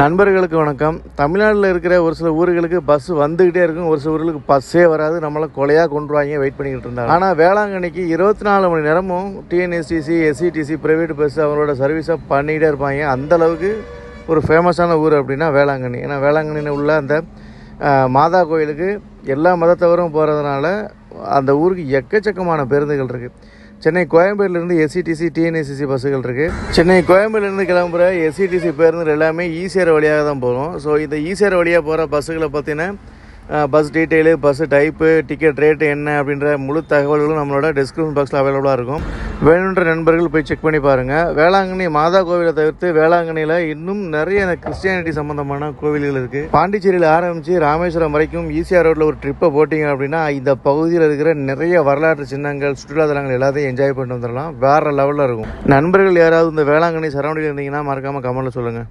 நண்பர்களுக்கு வணக்கம். தமிழ்நாட்டில் இருக்கிற ஒரு சில ஊர்களுக்கு பஸ் வந்துக்கிட்டே இருக்கும், ஒரு சில ஊர்களுக்கு பஸ்ஸே வராது. நம்மளை கொலையாக கொண்டுருவாங்க, வெயிட் பண்ணிக்கிட்டு இருந்தாங்க. ஆனால் வேளாங்கண்ணிக்கு 24 மணி நேரமும் டிஎன்எஸ்டிசி, எஸ்சிடிசி, ப்ரைவேட் பஸ் அவங்களோட சர்வீஸை பண்ணிக்கிட்டே இருப்பாங்க. அந்தளவுக்கு ஒரு ஃபேமஸான ஊர் அப்படின்னா வேளாங்கண்ணி. ஏன்னா வேளாங்கண்ணியில் உள்ள அந்த மாதா கோயிலுக்கு எல்லா மதத்தவரும் போகிறதுனால அந்த ஊருக்கு எக்கச்சக்கமான பேருந்துகள் இருக்குது. சென்னை கோயம்பேடுலேருந்து எஸ்சிடிசி, டிஎன்எஸ்சிசி பஸ்ஸுகள் இருக்குது. சென்னை கோயம்பேடுலேருந்து கிளம்புற எஸ்சிடிசி பேருந்துகள் எல்லாமே ஈசிஆர் வழியாக தான் போகும். ஸோ இந்த ஈசிஆர் வழியாக போகிற பஸ்ஸுகளை பற்றின bus detail, bus type, ticket rate என்ன அப்படின்ற முழு தகவல்களும் நம்மளோட டிஸ்கிரிப்ஷன் பாக்ஸில் அவைலபிளாக இருக்கும். வேணுன்ற நண்பர்கள் போய் செக் பண்ணி பாருங்கள். வேளாங்கண்ணி மாதா கோவிலை தவிர்த்து வேளாங்கண்ணியில் இன்னும் நிறைய கிறிஸ்டியானிட்டி சம்மந்தமான கோவில்கள் இருக்குது. பாண்டிச்சேரியில் ஆரம்பித்து ராமேஸ்வரம் வரைக்கும் ஈசிஆர் ரோட்டில் ஒரு ட்ரிப்பை போட்டிங்க அப்படின்னா இந்த பகுதியில் இருக்கிற நிறைய வரலாற்று சின்னங்கள், சுற்றுலாத்தலங்கள் எல்லாத்தையும் என்ஜாய் பண்ணிட்டு வந்துடலாம். வேறு லெவலில் இருக்கும். நண்பர்கள் யாராவது இந்த வேளாங்கண்ணி சரௌண்டிங் இருந்தீங்கன்னா மறக்காமல் கமெண்ட்டில் சொல்லுங்கள்.